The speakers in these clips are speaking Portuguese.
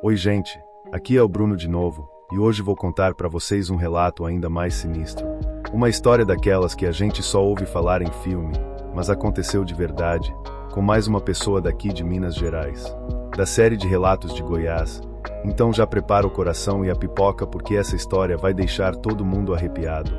Oi gente, aqui é o Bruno de novo, e hoje vou contar para vocês um relato ainda mais sinistro. Uma história daquelas que a gente só ouve falar em filme, mas aconteceu de verdade, com mais uma pessoa daqui de Minas Gerais. Da série de relatos de Goiás, então já prepara o coração e a pipoca porque essa história vai deixar todo mundo arrepiado.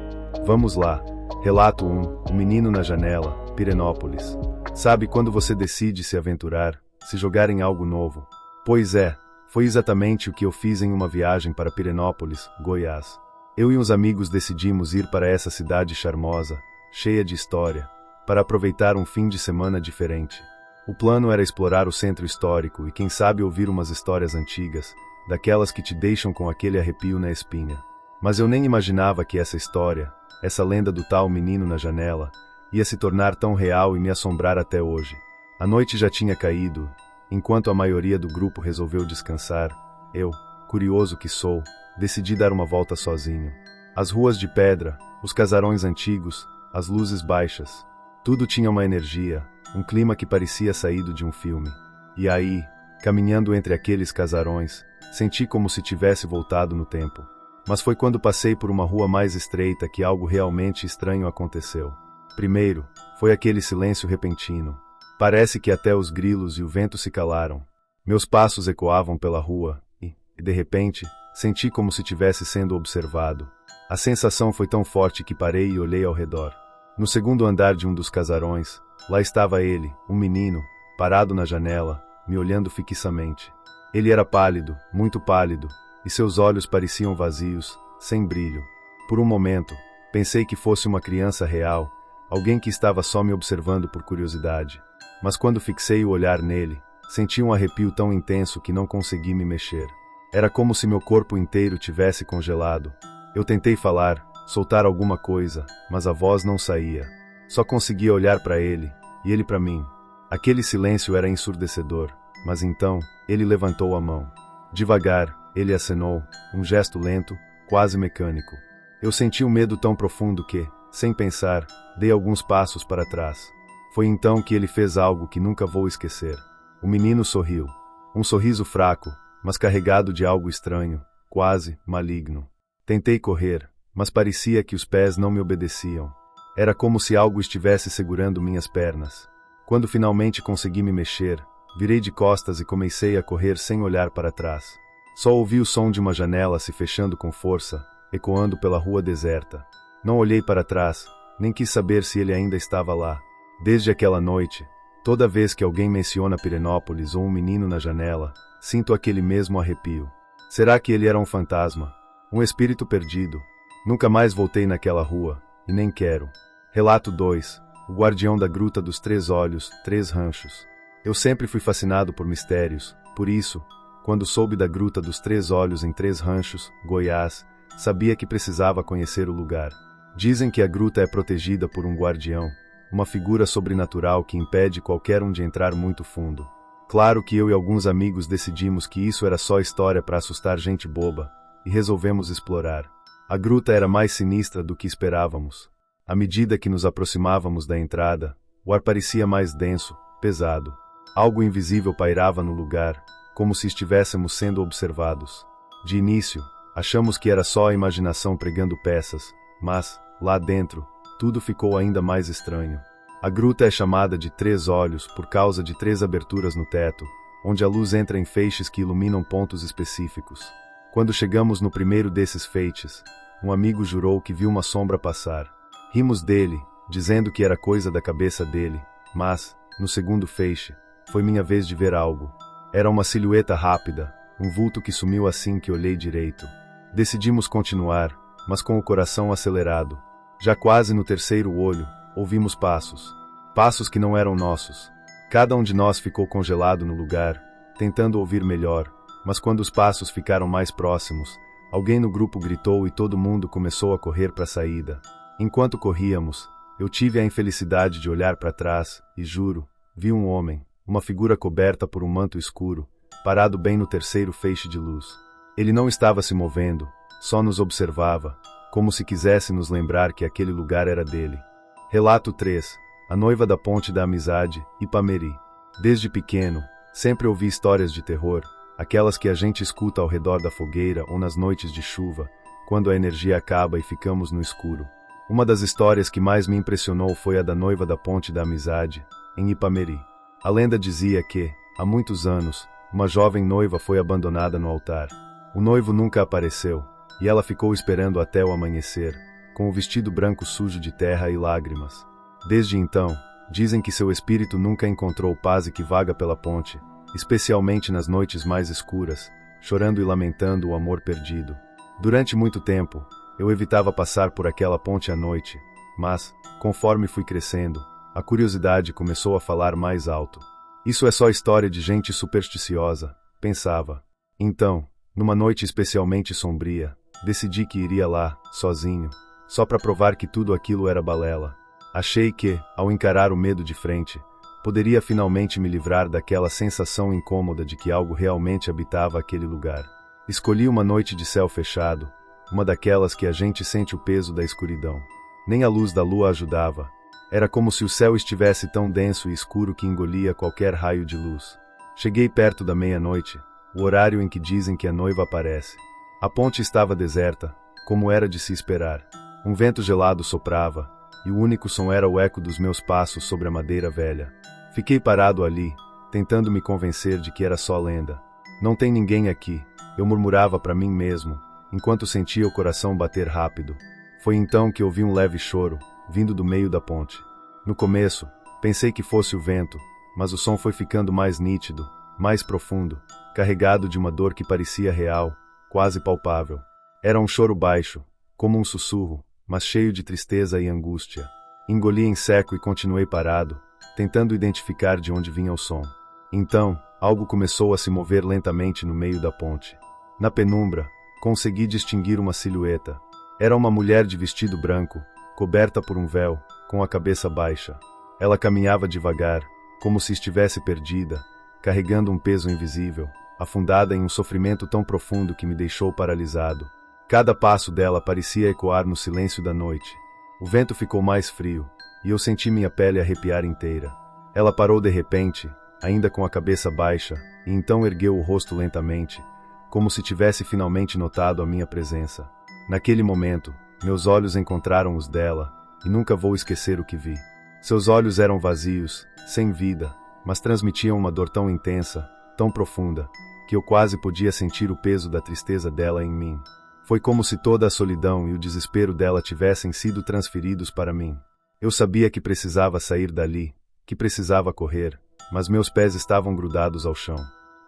Vamos lá. Relato 1, o menino na janela, Pirenópolis. Sabe quando você decide se aventurar, se jogar em algo novo? Pois é, foi exatamente o que eu fiz em uma viagem para Pirenópolis, Goiás. Eu e uns amigos decidimos ir para essa cidade charmosa, cheia de história, para aproveitar um fim de semana diferente. O plano era explorar o centro histórico e quem sabe ouvir umas histórias antigas, daquelas que te deixam com aquele arrepio na espinha. Mas eu nem imaginava que essa história, essa lenda do tal menino na janela, ia se tornar tão real e me assombrar até hoje. A noite já tinha caído, enquanto a maioria do grupo resolveu descansar, eu, curioso que sou, decidi dar uma volta sozinho. As ruas de pedra, os casarões antigos, as luzes baixas, tudo tinha uma energia, um clima que parecia saído de um filme. E aí, caminhando entre aqueles casarões, senti como se tivesse voltado no tempo. Mas foi quando passei por uma rua mais estreita que algo realmente estranho aconteceu. Primeiro, foi aquele silêncio repentino. Parece que até os grilos e o vento se calaram. Meus passos ecoavam pela rua e, de repente, senti como se tivesse sendo observado. A sensação foi tão forte que parei e olhei ao redor. No segundo andar de um dos casarões, lá estava ele, um menino, parado na janela, me olhando fixamente. Ele era pálido, muito pálido, e seus olhos pareciam vazios, sem brilho. Por um momento, pensei que fosse uma criança real, alguém que estava só me observando por curiosidade. Mas quando fixei o olhar nele, senti um arrepio tão intenso que não consegui me mexer. Era como se meu corpo inteiro tivesse congelado. Eu tentei falar, soltar alguma coisa, mas a voz não saía. Só conseguia olhar para ele, e ele para mim. Aquele silêncio era ensurdecedor, mas então, ele levantou a mão. Devagar, ele acenou, um gesto lento, quase mecânico. Eu senti um medo tão profundo que, sem pensar, dei alguns passos para trás. Foi então que ele fez algo que nunca vou esquecer. O menino sorriu. Um sorriso fraco, mas carregado de algo estranho, quase maligno. Tentei correr, mas parecia que os pés não me obedeciam. Era como se algo estivesse segurando minhas pernas. Quando finalmente consegui me mexer, virei de costas e comecei a correr sem olhar para trás. Só ouvi o som de uma janela se fechando com força, ecoando pela rua deserta. Não olhei para trás, nem quis saber se ele ainda estava lá. Desde aquela noite, toda vez que alguém menciona Pirenópolis ou um menino na janela, sinto aquele mesmo arrepio. Será que ele era um fantasma? Um espírito perdido? Nunca mais voltei naquela rua, e nem quero. Relato 2. O guardião da Gruta dos Três Olhos, Três Ranchos. Eu sempre fui fascinado por mistérios, por isso, quando soube da Gruta dos Três Olhos em Três Ranchos, Goiás, sabia que precisava conhecer o lugar. Dizem que a gruta é protegida por um guardião, uma figura sobrenatural que impede qualquer um de entrar muito fundo. Claro que eu e alguns amigos decidimos que isso era só história para assustar gente boba, e resolvemos explorar. A gruta era mais sinistra do que esperávamos. À medida que nos aproximávamos da entrada, o ar parecia mais denso, pesado. Algo invisível pairava no lugar, como se estivéssemos sendo observados. De início, achamos que era só a imaginação pregando peças, mas, lá dentro, tudo ficou ainda mais estranho. A gruta é chamada de Três Olhos por causa de três aberturas no teto, onde a luz entra em feixes que iluminam pontos específicos. Quando chegamos no primeiro desses feixes, um amigo jurou que viu uma sombra passar. Rimos dele, dizendo que era coisa da cabeça dele, mas, no segundo feixe, foi minha vez de ver algo. Era uma silhueta rápida, um vulto que sumiu assim que olhei direito. Decidimos continuar, mas com o coração acelerado. Já quase no terceiro olho, ouvimos passos. Passos que não eram nossos. Cada um de nós ficou congelado no lugar, tentando ouvir melhor, mas quando os passos ficaram mais próximos, alguém no grupo gritou e todo mundo começou a correr para a saída. Enquanto corríamos, eu tive a infelicidade de olhar para trás e, juro, vi um homem, uma figura coberta por um manto escuro, parado bem no terceiro feixe de luz. Ele não estava se movendo, só nos observava, como se quisesse nos lembrar que aquele lugar era dele. Relato 3. A noiva da Ponte da Amizade, Ipameri. Desde pequeno, sempre ouvi histórias de terror, aquelas que a gente escuta ao redor da fogueira ou nas noites de chuva, quando a energia acaba e ficamos no escuro. Uma das histórias que mais me impressionou foi a da noiva da Ponte da Amizade, em Ipameri. A lenda dizia que, há muitos anos, uma jovem noiva foi abandonada no altar. O noivo nunca apareceu, e ela ficou esperando até o amanhecer, com o vestido branco sujo de terra e lágrimas. Desde então, dizem que seu espírito nunca encontrou paz e que vaga pela ponte, especialmente nas noites mais escuras, chorando e lamentando o amor perdido. Durante muito tempo, eu evitava passar por aquela ponte à noite, mas, conforme fui crescendo, a curiosidade começou a falar mais alto. Isso é só história de gente supersticiosa, pensava. Então, numa noite especialmente sombria, decidi que iria lá, sozinho, só para provar que tudo aquilo era balela. Achei que, ao encarar o medo de frente, poderia finalmente me livrar daquela sensação incômoda de que algo realmente habitava aquele lugar. Escolhi uma noite de céu fechado, uma daquelas que a gente sente o peso da escuridão. Nem a luz da lua ajudava. Era como se o céu estivesse tão denso e escuro que engolia qualquer raio de luz. Cheguei perto da meia-noite, o horário em que dizem que a noiva aparece. A ponte estava deserta, como era de se esperar. Um vento gelado soprava, e o único som era o eco dos meus passos sobre a madeira velha. Fiquei parado ali, tentando me convencer de que era só lenda. Não tem ninguém aqui, eu murmurava para mim mesmo, enquanto sentia o coração bater rápido. Foi então que ouvi um leve choro, vindo do meio da ponte. No começo, pensei que fosse o vento, mas o som foi ficando mais nítido, mais profundo, carregado de uma dor que parecia real, quase palpável. Era um choro baixo, como um sussurro, mas cheio de tristeza e angústia. Engoli em seco e continuei parado, tentando identificar de onde vinha o som. Então, algo começou a se mover lentamente no meio da ponte. Na penumbra, consegui distinguir uma silhueta. Era uma mulher de vestido branco, coberta por um véu, com a cabeça baixa. Ela caminhava devagar, como se estivesse perdida, carregando um peso invisível, afundada em um sofrimento tão profundo que me deixou paralisado. Cada passo dela parecia ecoar no silêncio da noite. O vento ficou mais frio, e eu senti minha pele arrepiar inteira. Ela parou de repente, ainda com a cabeça baixa, e então ergueu o rosto lentamente, como se tivesse finalmente notado a minha presença. Naquele momento, meus olhos encontraram os dela, e nunca vou esquecer o que vi. Seus olhos eram vazios, sem vida, mas transmitiam uma dor tão intensa, tão profunda, que eu quase podia sentir o peso da tristeza dela em mim. Foi como se toda a solidão e o desespero dela tivessem sido transferidos para mim. Eu sabia que precisava sair dali, que precisava correr, mas meus pés estavam grudados ao chão.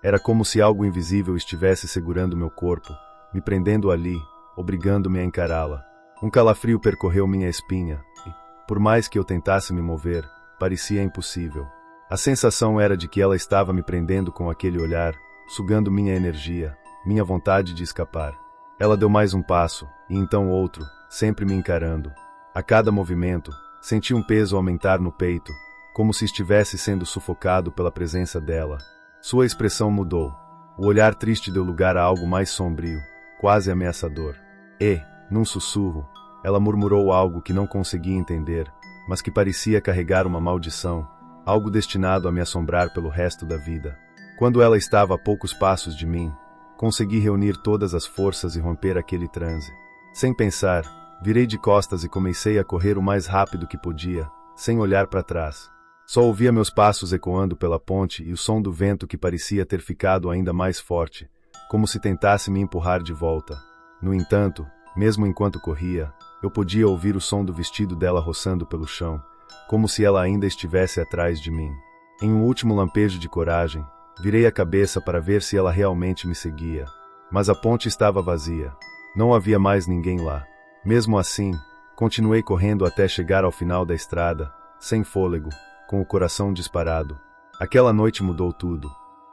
Era como se algo invisível estivesse segurando meu corpo, me prendendo ali, obrigando-me a encará-la. Um calafrio percorreu minha espinha, e, por mais que eu tentasse me mover, parecia impossível. A sensação era de que ela estava me prendendo com aquele olhar, sugando minha energia, minha vontade de escapar. Ela deu mais um passo, e então outro, sempre me encarando. A cada movimento, senti um peso aumentar no peito, como se estivesse sendo sufocado pela presença dela. Sua expressão mudou. O olhar triste deu lugar a algo mais sombrio, quase ameaçador. E, num sussurro, ela murmurou algo que não conseguia entender, mas que parecia carregar uma maldição, algo destinado a me assombrar pelo resto da vida. Quando ela estava a poucos passos de mim, consegui reunir todas as forças e romper aquele transe. Sem pensar, virei de costas e comecei a correr o mais rápido que podia, sem olhar para trás. Só ouvia meus passos ecoando pela ponte e o som do vento que parecia ter ficado ainda mais forte, como se tentasse me empurrar de volta. No entanto, mesmo enquanto corria, eu podia ouvir o som do vestido dela roçando pelo chão, como se ela ainda estivesse atrás de mim. Em um último lampejo de coragem, virei a cabeça para ver se ela realmente me seguia. Mas a ponte estava vazia. Não havia mais ninguém lá. Mesmo assim, continuei correndo até chegar ao final da estrada, sem fôlego, com o coração disparado. Aquela noite mudou tudo.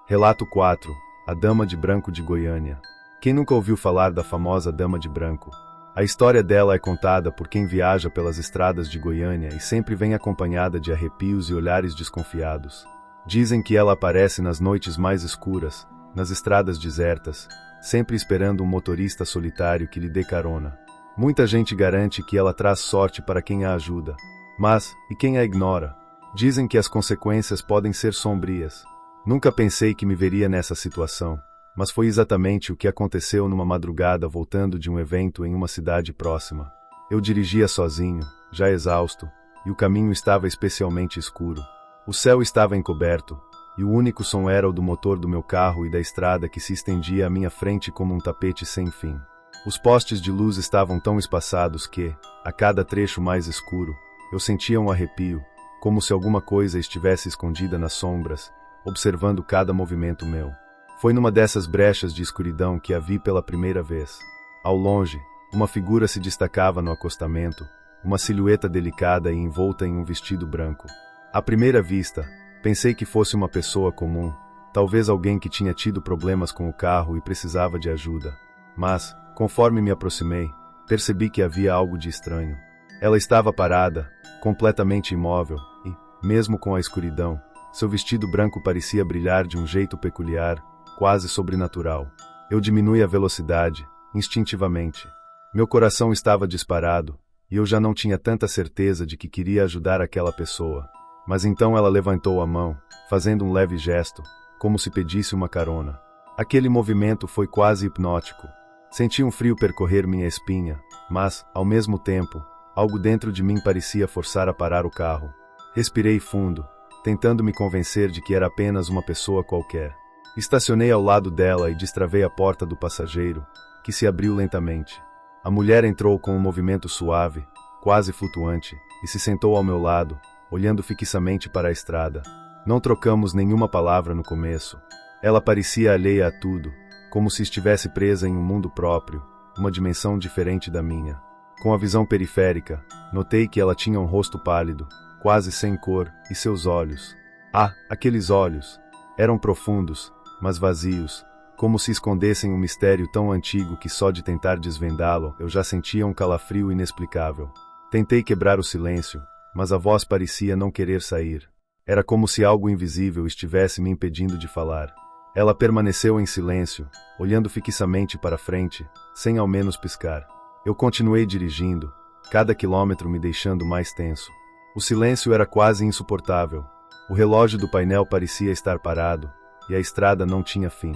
Relato 4. A Dama de Branco de Goiânia. Quem nunca ouviu falar da famosa Dama de Branco? A história dela é contada por quem viaja pelas estradas de Goiânia e sempre vem acompanhada de arrepios e olhares desconfiados. Dizem que ela aparece nas noites mais escuras, nas estradas desertas, sempre esperando um motorista solitário que lhe dê carona. Muita gente garante que ela traz sorte para quem a ajuda. Mas, e quem a ignora? Dizem que as consequências podem ser sombrias. Nunca pensei que me veria nessa situação, mas foi exatamente o que aconteceu numa madrugada voltando de um evento em uma cidade próxima. Eu dirigia sozinho, já exausto, e o caminho estava especialmente escuro. O céu estava encoberto, e o único som era o do motor do meu carro e da estrada que se estendia à minha frente como um tapete sem fim. Os postes de luz estavam tão espaçados que, a cada trecho mais escuro, eu sentia um arrepio, como se alguma coisa estivesse escondida nas sombras, observando cada movimento meu. Foi numa dessas brechas de escuridão que a vi pela primeira vez. Ao longe, uma figura se destacava no acostamento, uma silhueta delicada e envolta em um vestido branco. À primeira vista, pensei que fosse uma pessoa comum, talvez alguém que tinha tido problemas com o carro e precisava de ajuda. Mas, conforme me aproximei, percebi que havia algo de estranho. Ela estava parada, completamente imóvel, e, mesmo com a escuridão, seu vestido branco parecia brilhar de um jeito peculiar, quase sobrenatural. Eu diminui a velocidade, instintivamente. Meu coração estava disparado, e eu já não tinha tanta certeza de que queria ajudar aquela pessoa. Mas então ela levantou a mão, fazendo um leve gesto, como se pedisse uma carona. Aquele movimento foi quase hipnótico. Senti um frio percorrer minha espinha, mas, ao mesmo tempo, algo dentro de mim parecia forçar a parar o carro. Respirei fundo, tentando me convencer de que era apenas uma pessoa qualquer. Estacionei ao lado dela e destravei a porta do passageiro, que se abriu lentamente. A mulher entrou com um movimento suave, quase flutuante, e se sentou ao meu lado, olhando fixamente para a estrada. Não trocamos nenhuma palavra no começo. Ela parecia alheia a tudo, como se estivesse presa em um mundo próprio, uma dimensão diferente da minha. Com a visão periférica, notei que ela tinha um rosto pálido, quase sem cor, e seus olhos. Ah, aqueles olhos! Eram profundos, mas vazios, como se escondessem um mistério tão antigo que só de tentar desvendá-lo eu já sentia um calafrio inexplicável. Tentei quebrar o silêncio, mas a voz parecia não querer sair. Era como se algo invisível estivesse me impedindo de falar. Ela permaneceu em silêncio, olhando fixamente para frente, sem ao menos piscar. Eu continuei dirigindo, cada quilômetro me deixando mais tenso. O silêncio era quase insuportável. O relógio do painel parecia estar parado, e a estrada não tinha fim.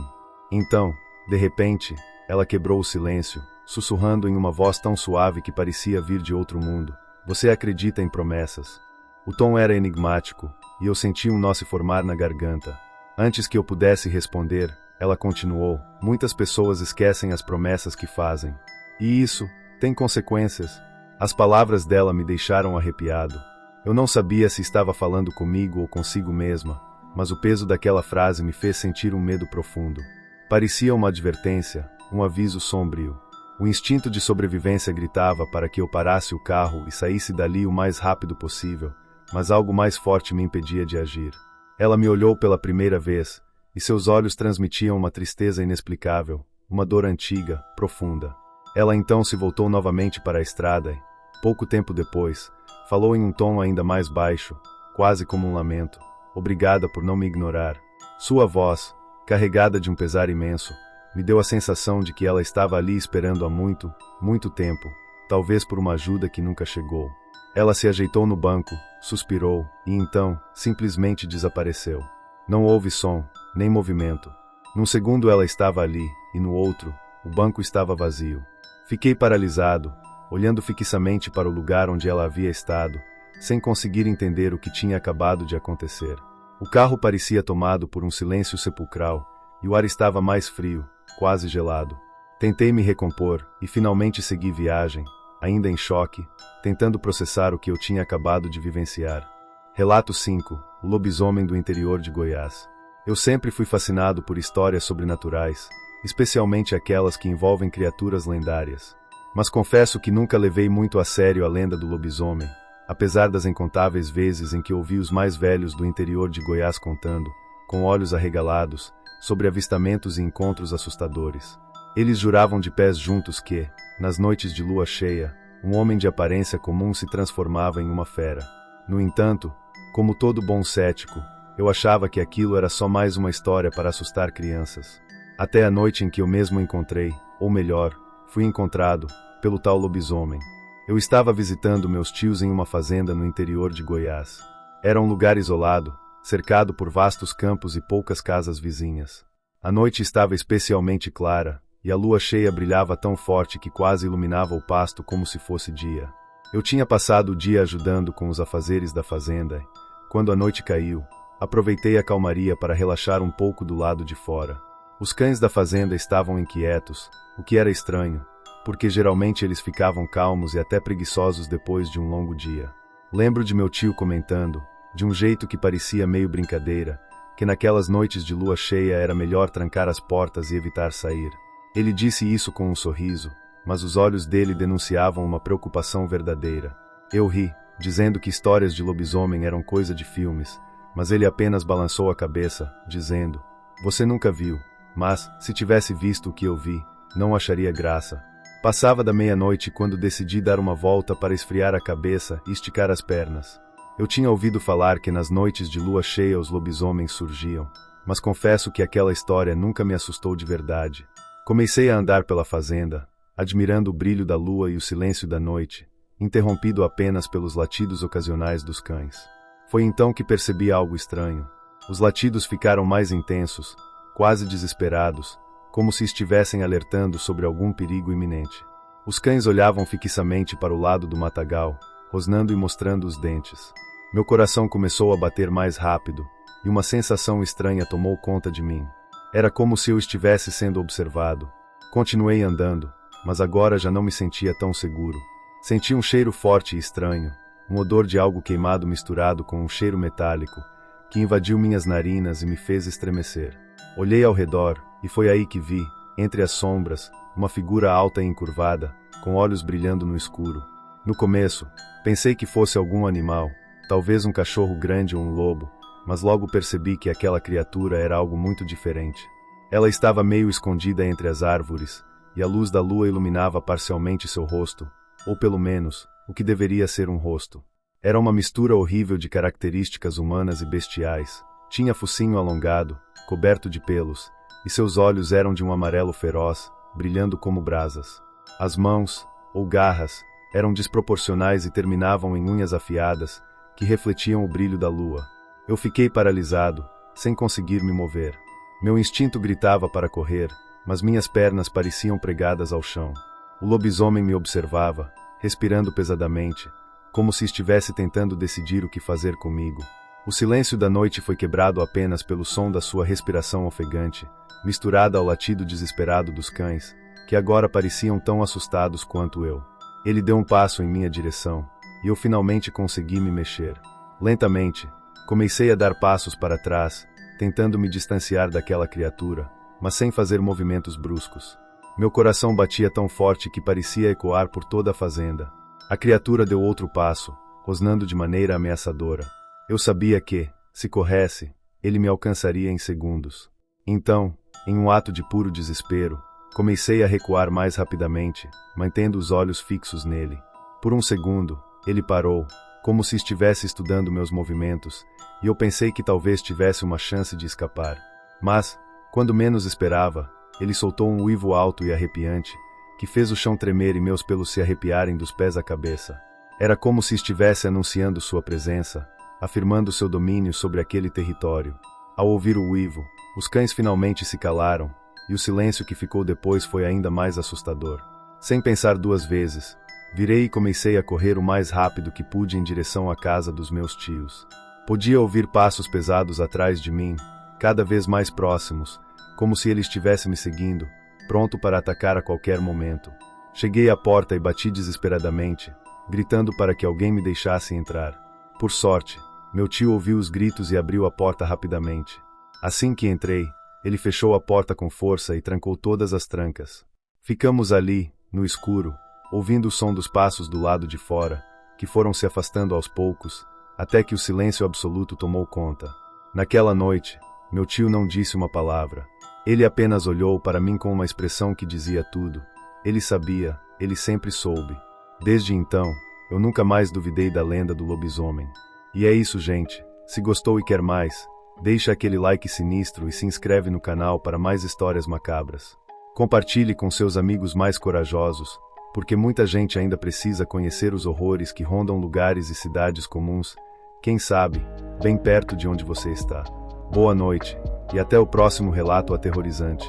Então, de repente, ela quebrou o silêncio, sussurrando em uma voz tão suave que parecia vir de outro mundo. Você acredita em promessas? O tom era enigmático, e eu senti um nó se formar na garganta. Antes que eu pudesse responder, ela continuou: muitas pessoas esquecem as promessas que fazem. E isso tem consequências. As palavras dela me deixaram arrepiado. Eu não sabia se estava falando comigo ou consigo mesma, mas o peso daquela frase me fez sentir um medo profundo. Parecia uma advertência, um aviso sombrio. O instinto de sobrevivência gritava para que eu parasse o carro e saísse dali o mais rápido possível, mas algo mais forte me impedia de agir. Ela me olhou pela primeira vez, e seus olhos transmitiam uma tristeza inexplicável, uma dor antiga, profunda. Ela então se voltou novamente para a estrada e, pouco tempo depois, falou em um tom ainda mais baixo, quase como um lamento. Obrigada por não me ignorar. Sua voz, carregada de um pesar imenso, me deu a sensação de que ela estava ali esperando há muito, muito tempo, talvez por uma ajuda que nunca chegou. Ela se ajeitou no banco, suspirou, e então, simplesmente desapareceu. Não houve som, nem movimento. Num segundo ela estava ali, e no outro, o banco estava vazio. Fiquei paralisado, olhando fixamente para o lugar onde ela havia estado, sem conseguir entender o que tinha acabado de acontecer. O carro parecia tomado por um silêncio sepulcral, e o ar estava mais frio, quase gelado. Tentei me recompor, e finalmente segui viagem, ainda em choque, tentando processar o que eu tinha acabado de vivenciar. Relato 5. O lobisomem do interior de Goiás. Eu sempre fui fascinado por histórias sobrenaturais, especialmente aquelas que envolvem criaturas lendárias. Mas confesso que nunca levei muito a sério a lenda do lobisomem, apesar das incontáveis vezes em que ouvi os mais velhos do interior de Goiás contando, com olhos arregalados, sobre avistamentos e encontros assustadores. Eles juravam de pés juntos que, nas noites de lua cheia, um homem de aparência comum se transformava em uma fera. No entanto, como todo bom cético, eu achava que aquilo era só mais uma história para assustar crianças. Até a noite em que eu mesmo encontrei, ou melhor, fui encontrado, pelo tal lobisomem. Eu estava visitando meus tios em uma fazenda no interior de Goiás. Era um lugar isolado, cercado por vastos campos e poucas casas vizinhas. A noite estava especialmente clara, e a lua cheia brilhava tão forte que quase iluminava o pasto como se fosse dia. Eu tinha passado o dia ajudando com os afazeres da fazenda. Quando a noite caiu, aproveitei a calmaria para relaxar um pouco do lado de fora. Os cães da fazenda estavam inquietos, o que era estranho, porque geralmente eles ficavam calmos e até preguiçosos depois de um longo dia. Lembro de meu tio comentando, de um jeito que parecia meio brincadeira, que naquelas noites de lua cheia era melhor trancar as portas e evitar sair. Ele disse isso com um sorriso, mas os olhos dele denunciavam uma preocupação verdadeira. Eu ri, dizendo que histórias de lobisomem eram coisa de filmes, mas ele apenas balançou a cabeça, dizendo: "Você nunca viu, mas, se tivesse visto o que eu vi, não acharia graça." Passava da meia-noite quando decidi dar uma volta para esfriar a cabeça e esticar as pernas. Eu tinha ouvido falar que nas noites de lua cheia os lobisomens surgiam, mas confesso que aquela história nunca me assustou de verdade. Comecei a andar pela fazenda, admirando o brilho da lua e o silêncio da noite, interrompido apenas pelos latidos ocasionais dos cães. Foi então que percebi algo estranho. Os latidos ficaram mais intensos, quase desesperados, como se estivessem alertando sobre algum perigo iminente. Os cães olhavam fixamente para o lado do matagal, rosnando e mostrando os dentes. Meu coração começou a bater mais rápido, e uma sensação estranha tomou conta de mim. Era como se eu estivesse sendo observado. Continuei andando, mas agora já não me sentia tão seguro. Senti um cheiro forte e estranho, um odor de algo queimado misturado com um cheiro metálico, que invadiu minhas narinas e me fez estremecer. Olhei ao redor, e foi aí que vi, entre as sombras, uma figura alta e encurvada, com olhos brilhando no escuro. No começo, pensei que fosse algum animal, talvez um cachorro grande ou um lobo, mas logo percebi que aquela criatura era algo muito diferente. Ela estava meio escondida entre as árvores, e a luz da lua iluminava parcialmente seu rosto, ou pelo menos, o que deveria ser um rosto. Era uma mistura horrível de características humanas e bestiais. Tinha focinho alongado, coberto de pelos, e seus olhos eram de um amarelo feroz, brilhando como brasas. As mãos, ou garras, eram desproporcionais e terminavam em unhas afiadas, que refletiam o brilho da lua. Eu fiquei paralisado, sem conseguir me mover. Meu instinto gritava para correr, mas minhas pernas pareciam pregadas ao chão. O lobisomem me observava, respirando pesadamente, como se estivesse tentando decidir o que fazer comigo. O silêncio da noite foi quebrado apenas pelo som da sua respiração ofegante, misturada ao latido desesperado dos cães, que agora pareciam tão assustados quanto eu. Ele deu um passo em minha direção, e eu finalmente consegui me mexer. Lentamente, comecei a dar passos para trás, tentando me distanciar daquela criatura, mas sem fazer movimentos bruscos. Meu coração batia tão forte que parecia ecoar por toda a fazenda. A criatura deu outro passo, rosnando de maneira ameaçadora. Eu sabia que, se corresse, ele me alcançaria em segundos. Então, em um ato de puro desespero, comecei a recuar mais rapidamente, mantendo os olhos fixos nele. Por um segundo, ele parou, como se estivesse estudando meus movimentos, e eu pensei que talvez tivesse uma chance de escapar. Mas, quando menos esperava, ele soltou um uivo alto e arrepiante, que fez o chão tremer e meus pelos se arrepiarem dos pés à cabeça. Era como se estivesse anunciando sua presença, afirmando seu domínio sobre aquele território. Ao ouvir o uivo, os cães finalmente se calaram, e o silêncio que ficou depois foi ainda mais assustador. Sem pensar duas vezes, virei e comecei a correr o mais rápido que pude em direção à casa dos meus tios. Podia ouvir passos pesados atrás de mim, cada vez mais próximos, como se ele estivesse me seguindo, pronto para atacar a qualquer momento. Cheguei à porta e bati desesperadamente, gritando para que alguém me deixasse entrar. Por sorte, meu tio ouviu os gritos e abriu a porta rapidamente. Assim que entrei, ele fechou a porta com força e trancou todas as trancas. Ficamos ali, no escuro, ouvindo o som dos passos do lado de fora, que foram se afastando aos poucos, até que o silêncio absoluto tomou conta. Naquela noite, meu tio não disse uma palavra. Ele apenas olhou para mim com uma expressão que dizia tudo. Ele sabia, ele sempre soube. Desde então, eu nunca mais duvidei da lenda do lobisomem. E é isso, gente. Se gostou e quer mais, deixa aquele like sinistro e se inscreve no canal para mais histórias macabras. Compartilhe com seus amigos mais corajosos, porque muita gente ainda precisa conhecer os horrores que rondam lugares e cidades comuns, quem sabe, bem perto de onde você está. Boa noite. e até o próximo relato aterrorizante.